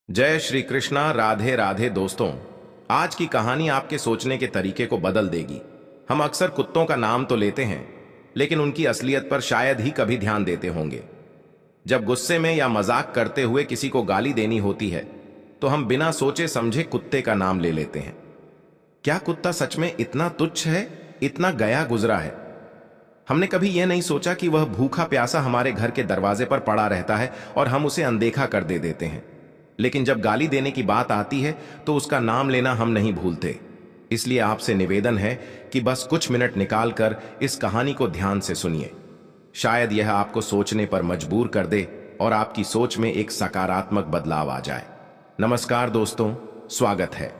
जय श्री कृष्णा। राधे राधे दोस्तों, आज की कहानी आपके सोचने के तरीके को बदल देगी। हम अक्सर कुत्तों का नाम तो लेते हैं, लेकिन उनकी असलियत पर शायद ही कभी ध्यान देते होंगे। जब गुस्से में या मजाक करते हुए किसी को गाली देनी होती है, तो हम बिना सोचे समझे कुत्ते का नाम ले लेते हैं। क्या कुत्ता सच में इतना तुच्छ है, इतना गया गुजरा है? हमने कभी यह नहीं सोचा कि वह भूखा प्यासा हमारे घर के दरवाजे पर पड़ा रहता है और हम उसे अनदेखा कर दे देते हैं। लेकिन जब गाली देने की बात आती है तो उसका नाम लेना हम नहीं भूलते। इसलिए आपसे निवेदन है कि बस कुछ मिनट निकालकर इस कहानी को ध्यान से सुनिए। शायद यह आपको सोचने पर मजबूर कर दे और आपकी सोच में एक सकारात्मक बदलाव आ जाए। नमस्कार दोस्तों, स्वागत है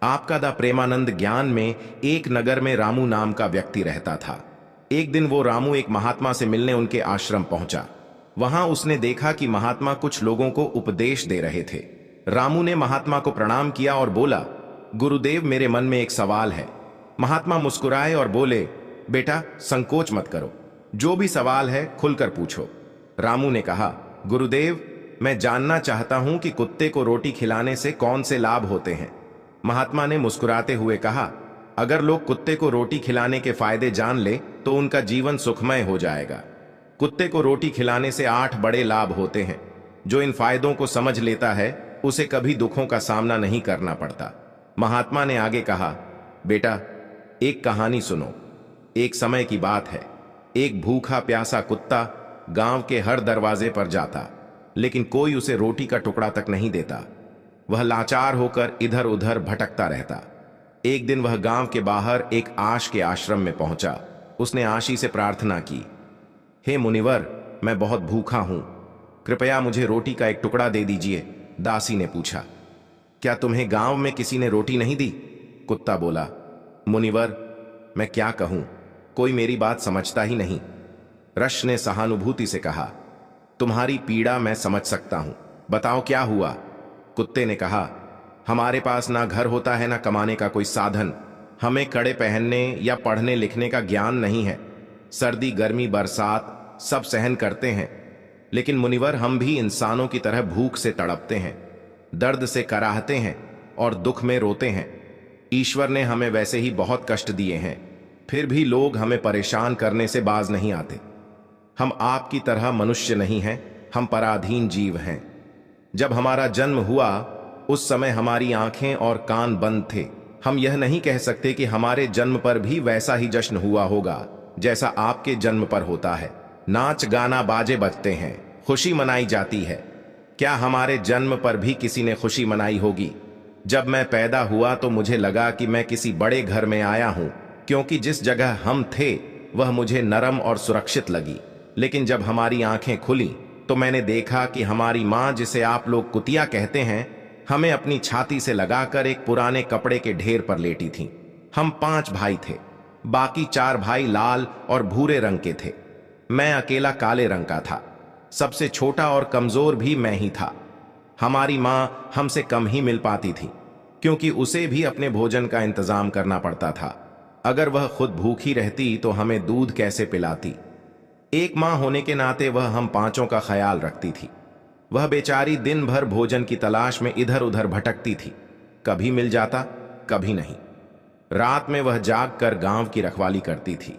आपका द प्रेमानंद ज्ञान में। एक नगर में रामू नाम का व्यक्ति रहता था। एक दिन वो रामू एक महात्मा से मिलने उनके आश्रम पहुंचा। वहां उसने देखा कि महात्मा कुछ लोगों को उपदेश दे रहे थे। रामू ने महात्मा को प्रणाम किया और बोला, गुरुदेव, मेरे मन में एक सवाल है। महात्मा मुस्कुराए और बोले, बेटा संकोच मत करो, जो भी सवाल है खुलकर पूछो। रामू ने कहा, गुरुदेव, मैं जानना चाहता हूं कि कुत्ते को रोटी खिलाने से कौन से लाभ होते हैं। महात्मा ने मुस्कुराते हुए कहा, अगर लोग कुत्ते को रोटी खिलाने के फायदे जान ले तो उनका जीवन सुखमय हो जाएगा। कुत्ते को रोटी खिलाने से 8 बड़े लाभ होते हैं। जो इन फायदों को समझ लेता है उसे कभी दुखों का सामना नहीं करना पड़ता। महात्मा ने आगे कहा, बेटा एक कहानी सुनो। एक समय की बात है, एक भूखा प्यासा कुत्ता गांव के हर दरवाजे पर जाता, लेकिन कोई उसे रोटी का टुकड़ा तक नहीं देता। वह लाचार होकर इधर उधर भटकता रहता। एक दिन वह गांव के बाहर एक आश के आश्रम में पहुंचा। उसने आशी से प्रार्थना की, हे मुनिवर, मैं बहुत भूखा हूं, कृपया मुझे रोटी का एक टुकड़ा दे दीजिए। दासी ने पूछा, क्या तुम्हें गांव में किसी ने रोटी नहीं दी? कुत्ता बोला, मुनिवर, मैं क्या कहूं, कोई मेरी बात समझता ही नहीं। रश ने सहानुभूति से कहा, तुम्हारी पीड़ा मैं समझ सकता हूं, बताओ क्या हुआ? कुत्ते ने कहा, हमारे पास ना घर होता है ना कमाने का कोई साधन। हमें कड़े पहनने या पढ़ने लिखने का ज्ञान नहीं है। सर्दी गर्मी बरसात सब सहन करते हैं, लेकिन मुनिवर हम भी इंसानों की तरह भूख से तड़पते हैं, दर्द से कराहते हैं और दुख में रोते हैं। ईश्वर ने हमें वैसे ही बहुत कष्ट दिए हैं, फिर भी लोग हमें परेशान करने से बाज नहीं आते। हम आपकी तरह मनुष्य नहीं हैं, हम पराधीन जीव हैं। जब हमारा जन्म हुआ उस समय हमारी आंखें और कान बंद थे। हम यह नहीं कह सकते कि हमारे जन्म पर भी वैसा ही जश्न हुआ होगा जैसा आपके जन्म पर होता है। नाच गाना बाजे बजते हैं, खुशी मनाई जाती है। क्या हमारे जन्म पर भी किसी ने खुशी मनाई होगी? जब मैं पैदा हुआ तो मुझे लगा कि मैं किसी बड़े घर में आया हूं, क्योंकि जिस जगह हम थे वह मुझे नरम और सुरक्षित लगी। लेकिन जब हमारी आंखें खुली तो मैंने देखा कि हमारी माँ, जिसे आप लोग कुतिया कहते हैं, हमें अपनी छाती से लगाकर एक पुराने कपड़े के ढेर पर लेटी थी। हम 5 भाई थे, बाकी 4 भाई लाल और भूरे रंग के थे। मैं अकेला काले रंग का था। सबसे छोटा और कमजोर भी मैं ही था। हमारी माँ हमसे कम ही मिल पाती थी, क्योंकि उसे भी अपने भोजन का इंतजाम करना पड़ता था। अगर वह खुद भूखी रहती तो हमें दूध कैसे पिलाती? एक माँ होने के नाते वह हम 5 का ख्याल रखती थी। वह बेचारी दिन भर भोजन की तलाश में इधर उधर भटकती थी, कभी मिल जाता कभी नहीं। रात में वह जाग कर गांव की रखवाली करती थी।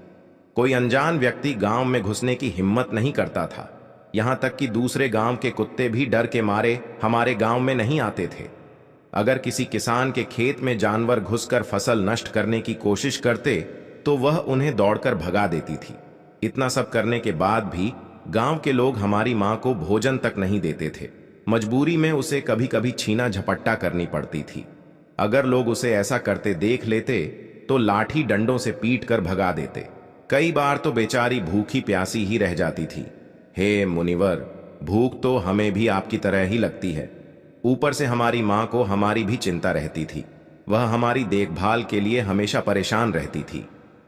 कोई अनजान व्यक्ति गांव में घुसने की हिम्मत नहीं करता था। यहां तक कि दूसरे गांव के कुत्ते भी डर के मारे हमारे गांव में नहीं आते थे। अगर किसी किसान के खेत में जानवर घुसकर फसल नष्ट करने की कोशिश करते तो वह उन्हें दौड़कर भगा देती थी। इतना सब करने के बाद भी गांव के लोग हमारी मां को भोजन तक नहीं देते थे। मजबूरी में उसे कभी कभी छीना झपट्टा करनी पड़ती थी। अगर लोग उसे ऐसा करते देख लेते तो लाठी डंडों से पीट कर भगा देते। कई बार तो बेचारी भूखी प्यासी ही रह जाती थी। हे मुनिवर, भूख तो हमें भी आपकी तरह ही लगती है। ऊपर से हमारी मां को हमारी भी चिंता रहती थी। वह हमारी देखभाल के लिए हमेशा परेशान रहती थी।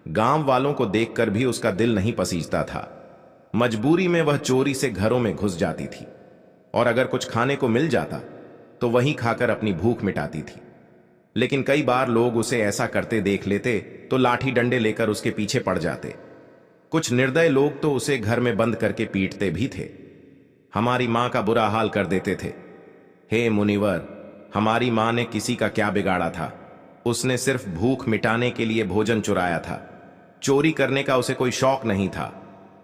गांव वालों को देखकर भी उसका दिल नहीं पसीजता था। मजबूरी में वह चोरी से घरों में घुस जाती थी, और अगर कुछ खाने को मिल जाता तो वहीं खाकर अपनी भूख मिटाती थी। लेकिन कई बार लोग उसे ऐसा करते देख लेते तो लाठी डंडे लेकर उसके पीछे पड़ जाते। कुछ निर्दय लोग तो उसे घर में बंद करके पीटते भी थे। हमारी मां का बुरा हाल कर देते थे। हे मुनिवर, हमारी माँ ने किसी का क्या बिगाड़ा था। उसने सिर्फ भूख मिटाने के लिए भोजन चुराया था। चोरी करने का उसे कोई शौक नहीं था,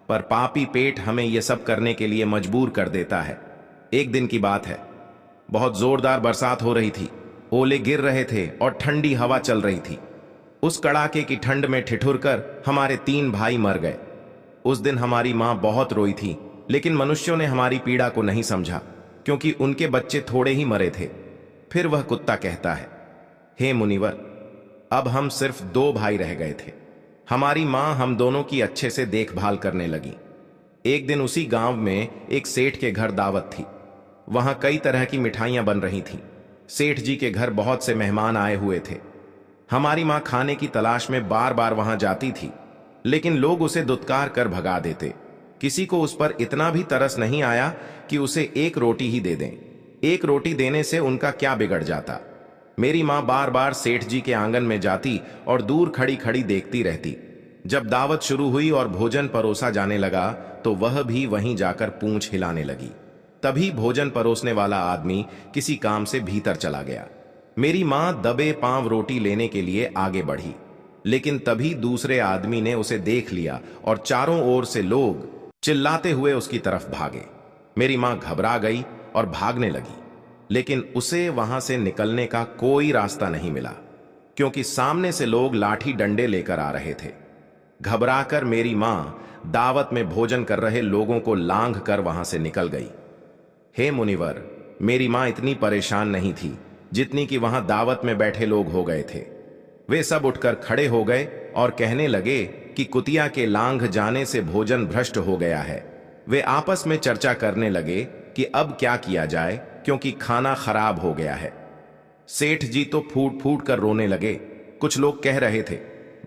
पर पापी पेट हमें यह सब करने के लिए मजबूर कर देता है। एक दिन की बात है, बहुत जोरदार बरसात हो रही थी। ओले गिर रहे थे और ठंडी हवा चल रही थी। उस कड़ाके की ठंड में ठिठुर कर हमारे 3 भाई मर गए। उस दिन हमारी माँ बहुत रोई थी, लेकिन मनुष्यों ने हमारी पीड़ा को नहीं समझा, क्योंकि उनके बच्चे थोड़े ही मरे थे। फिर वह कुत्ता कहता है, हे मुनिवर, अब हम सिर्फ 2 भाई रह गए थे। हमारी माँ हम दोनों की अच्छे से देखभाल करने लगी। एक दिन उसी गांव में एक सेठ के घर दावत थी। वहां कई तरह की मिठाइयां बन रही थीं। सेठ जी के घर बहुत से मेहमान आए हुए थे। हमारी माँ खाने की तलाश में बार बार वहां जाती थी, लेकिन लोग उसे दुत्कार कर भगा देते। किसी को उस पर इतना भी तरस नहीं आया कि उसे एक रोटी ही दे दें। एक रोटी देने से उनका क्या बिगड़ जाता। मेरी माँ बार बार सेठ जी के आंगन में जाती और दूर खड़ी खड़ी देखती रहती। जब दावत शुरू हुई और भोजन परोसा जाने लगा, तो वह भी वहीं जाकर पूंछ हिलाने लगी। तभी भोजन परोसने वाला आदमी किसी काम से भीतर चला गया। मेरी माँ दबे पांव रोटी लेने के लिए आगे बढ़ी, लेकिन तभी दूसरे आदमी ने उसे देख लिया और चारों ओर से लोग चिल्लाते हुए उसकी तरफ भागे। मेरी माँ घबरा गई और भागने लगी, लेकिन उसे वहां से निकलने का कोई रास्ता नहीं मिला, क्योंकि सामने से लोग लाठी डंडे लेकर आ रहे थे। घबराकर मेरी माँ दावत में भोजन कर रहे लोगों को लांघ कर वहां से निकल गई। हे मुनिवर, मेरी माँ इतनी परेशान नहीं थी जितनी कि वहां दावत में बैठे लोग हो गए थे। वे सब उठकर खड़े हो गए और कहने लगे कि कुतिया के लांघ जाने से भोजन भ्रष्ट हो गया है। वे आपस में चर्चा करने लगे कि अब क्या किया जाए, क्योंकि खाना खराब हो गया है। सेठ जी तो फूट फूट कर रोने लगे। कुछ लोग कह रहे थे,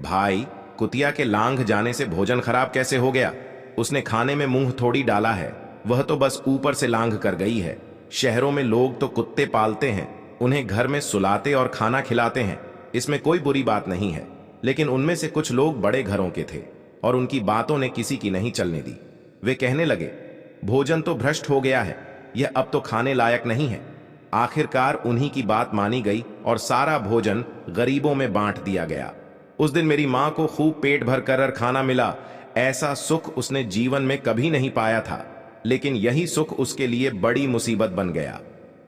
भाई, कुतिया के लांघ जाने से भोजन खराब कैसे हो गया? उसने खाने में मुंह थोड़ी डाला है, वह तो बस ऊपर से लांघ कर गई है। शहरों में लोग तो कुत्ते पालते हैं, उन्हें घर में सुलाते और खाना खिलाते हैं, इसमें कोई बुरी बात नहीं है। लेकिन उनमें से कुछ लोग बड़े घरों के थे और उनकी बातों ने किसी की नहीं चलने दी। वे कहने लगे, भोजन तो भ्रष्ट हो गया है, यह अब तो खाने लायक नहीं है। आखिरकार उन्हीं की बात मानी गई और सारा भोजन गरीबों में बांट दिया गया। उस दिन मेरी माँ को खूब पेट भर कर खाना मिला। ऐसा सुख उसने जीवन में कभी नहीं पाया था, लेकिन यही सुख उसके लिए बड़ी मुसीबत बन गया।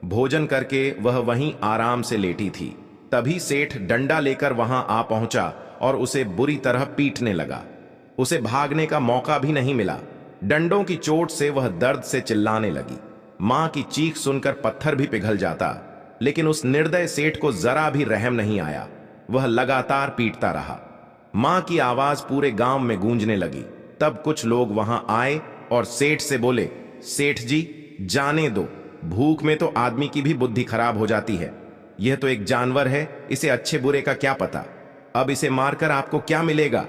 भोजन करके वह वहीं आराम से लेटी थी। तभी सेठ डंडा लेकर वहां आ पहुंचा और उसे बुरी तरह पीटने लगा। उसे भागने का मौका भी नहीं मिला। डंडों की चोट से वह दर्द से चिल्लाने लगी। मां की चीख सुनकर पत्थर भी पिघल जाता, लेकिन उस निर्दय सेठ को जरा भी रहम नहीं आया। वह लगातार पीटता रहा। मां की आवाज पूरे गांव में गूंजने लगी। तब कुछ लोग वहां आए और सेठ से बोले, सेठ जी, जाने दो, भूख में तो आदमी की भी बुद्धि खराब हो जाती है। यह तो एक जानवर है, इसे अच्छे बुरे का क्या पता। अब इसे मारकर आपको क्या मिलेगा?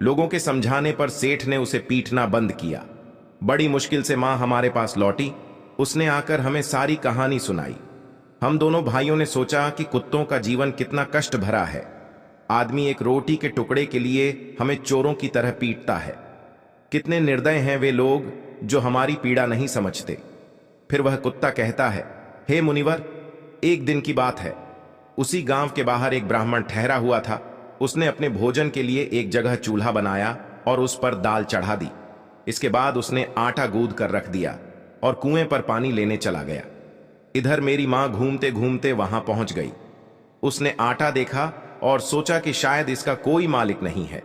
लोगों के समझाने पर सेठ ने उसे पीटना बंद किया। बड़ी मुश्किल से मां हमारे पास लौटी। उसने आकर हमें सारी कहानी सुनाई। हम दोनों भाइयों ने सोचा कि कुत्तों का जीवन कितना कष्ट भरा है। आदमी एक रोटी के टुकड़े के लिए हमें चोरों की तरह पीटता है। कितने निर्दय हैं वे लोग जो हमारी पीड़ा नहीं समझते। फिर वह कुत्ता कहता है, हे मुनिवर, एक दिन की बात है। उसी गांव के बाहर एक ब्राह्मण ठहरा हुआ था। उसने अपने भोजन के लिए एक जगह चूल्हा बनाया और उस पर दाल चढ़ा दी। इसके बाद उसने आटा गूंद कर रख दिया और कुएं पर पानी लेने चला गया। इधर मेरी मां घूमते घूमते वहां पहुंच गई। उसने आटा देखा और सोचा कि शायद इसका कोई मालिक नहीं है।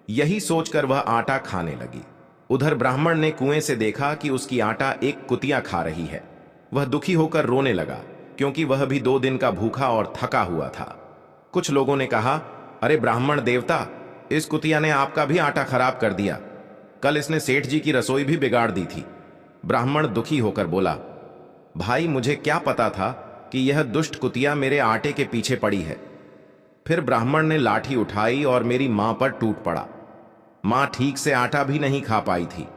यही सोचकर वह आटा खाने लगी। उधर ब्राह्मण ने कुएं से देखा कि उसकी आटा एक कुतिया खा रही है। वह दुखी होकर रोने लगा, क्योंकि वह भी 2 दिन का भूखा और थका हुआ था। कुछ लोगों ने कहा, अरे ब्राह्मण देवता, इस कुतिया ने आपका भी आटा खराब कर दिया। कल इसने सेठ जी की रसोई भी बिगाड़ दी थी। ब्राह्मण दुखी होकर बोला, भाई, मुझे क्या पता था कि यह दुष्ट कुतिया मेरे आटे के पीछे पड़ी है। फिर ब्राह्मण ने लाठी उठाई और मेरी मां पर टूट पड़ा। मां ठीक से आटा भी नहीं खा पाई थी,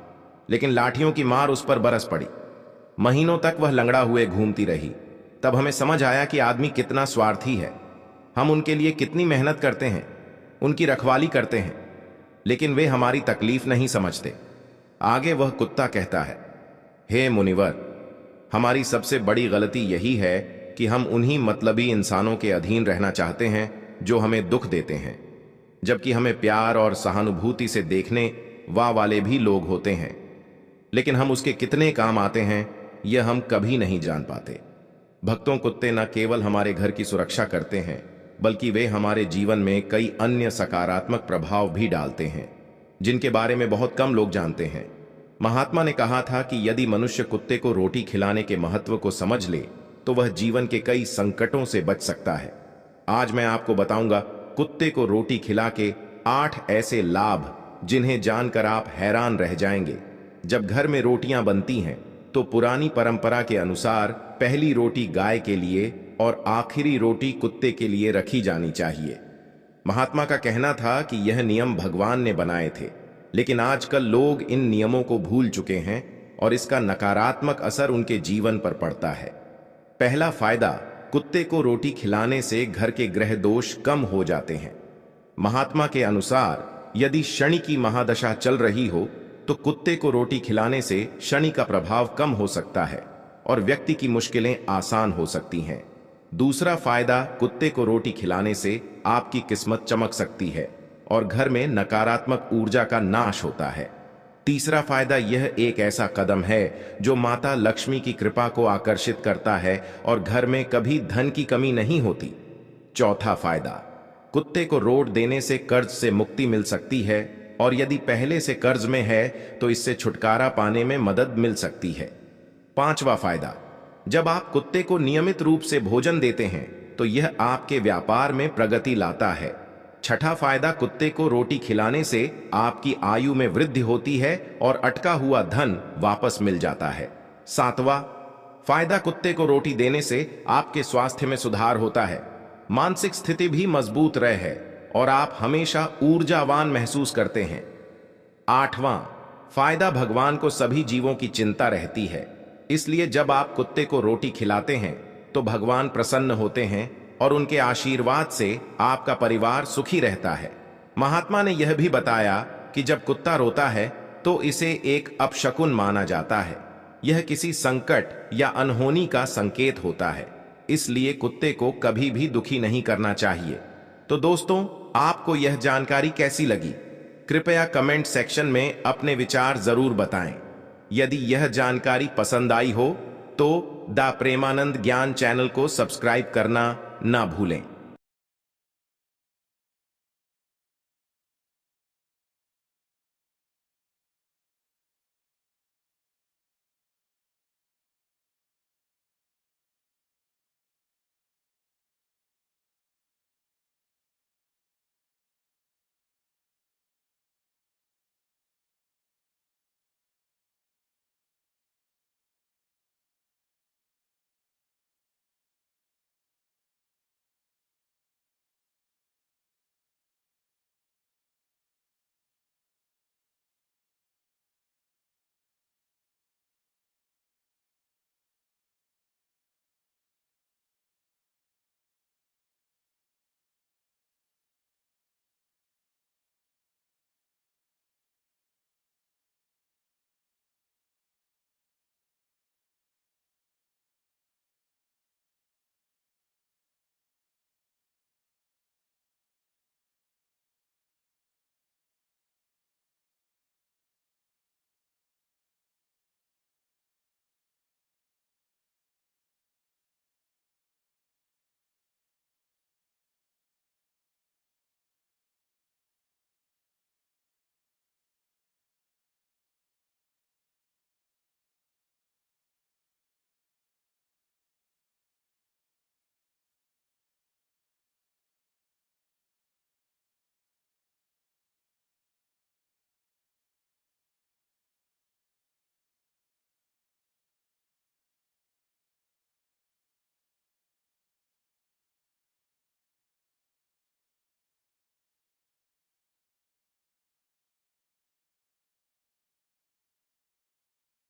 लेकिन लाठियों की मार उस पर बरस पड़ी। महीनों तक वह लंगड़ा हुए घूमती रही। तब हमें समझ आया कि आदमी कितना स्वार्थी है। हम उनके लिए कितनी मेहनत करते हैं, उनकी रखवाली करते हैं, लेकिन वे हमारी तकलीफ नहीं समझते। आगे वह कुत्ता कहता है, हे मुनिवर, हमारी सबसे बड़ी गलती यही है कि हम उन्हीं मतलबी इंसानों के अधीन रहना चाहते हैं जो हमें दुख देते हैं, जबकि हमें प्यार और सहानुभूति से देखने वाले भी लोग होते हैं, लेकिन हम उसके कितने काम आते हैं यह हम कभी नहीं जान पाते। भक्तों कुत्ते न केवल हमारे घर की सुरक्षा करते हैं, बल्कि वे हमारे जीवन में कई अन्य सकारात्मक प्रभाव भी डालते हैं जिनके बारे में बहुत कम लोग जानते हैं। महात्मा ने कहा था कि यदि मनुष्य कुत्ते को रोटी खिलाने के महत्व को समझ ले तो वह जीवन के कई संकटों से बच सकता है। आज मैं आपको बताऊंगा कुत्ते को रोटी खिला के 8 ऐसे लाभ जिन्हें जानकर आप हैरान रह जाएंगे। जब घर में रोटियां बनती हैं तो पुरानी परंपरा के अनुसार पहली रोटी गाय के लिए और आखिरी रोटी कुत्ते के लिए रखी जानी चाहिए। महात्मा का कहना था कि यह नियम भगवान ने बनाए थे, लेकिन आजकल लोग इन नियमों को भूल चुके हैं और इसका नकारात्मक असर उनके जीवन पर पड़ता है। पहला फायदा, कुत्ते को रोटी खिलाने से घर के ग्रह दोष कम हो जाते हैं। महात्मा के अनुसार यदि शनि की महादशा चल रही हो तो कुत्ते को रोटी खिलाने से शनि का प्रभाव कम हो सकता है और व्यक्ति की मुश्किलें आसान हो सकती हैं। दूसरा फायदा, कुत्ते को रोटी खिलाने से आपकी किस्मत चमक सकती है और घर में नकारात्मक ऊर्जा का नाश होता है। तीसरा फायदा, यह एक ऐसा कदम है जो माता लक्ष्मी की कृपा को आकर्षित करता है और घर में कभी धन की कमी नहीं होती। चौथा फायदा, कुत्ते को रोट देने से कर्ज से मुक्ति मिल सकती है और यदि पहले से कर्ज में है तो इससे छुटकारा पाने में मदद मिल सकती है। पांचवा फायदा, जब आप कुत्ते को नियमित रूप से भोजन देते हैं तो यह आपके व्यापार में प्रगति लाता है। छठा फायदा, कुत्ते को रोटी खिलाने से आपकी आयु में वृद्धि होती है और अटका हुआ धन वापस मिल जाता है। सातवां फायदा, कुत्ते को रोटी देने से आपके स्वास्थ्य में सुधार होता है, मानसिक स्थिति भी मजबूत रहे और आप हमेशा ऊर्जावान महसूस करते हैं। आठवां फायदा, भगवान को सभी जीवों की चिंता रहती है, इसलिए जब आप कुत्ते को रोटी खिलाते हैं तो भगवान प्रसन्न होते हैं और उनके आशीर्वाद से आपका परिवार सुखी रहता है। महात्मा ने यह भी बताया कि जब कुत्ता रोता है तो इसे एक अपशकुन माना जाता है। यह किसी संकट या अनहोनी का संकेत होता है, इसलिए कुत्ते को कभी भी दुखी नहीं करना चाहिए। तो दोस्तों, आपको यह जानकारी कैसी लगी? कृपया कमेंट सेक्शन में अपने विचार जरूर बताएं। यदि यह जानकारी पसंद आई हो तो द प्रेमानंद ज्ञान चैनल को सब्सक्राइब करना ना भूलें।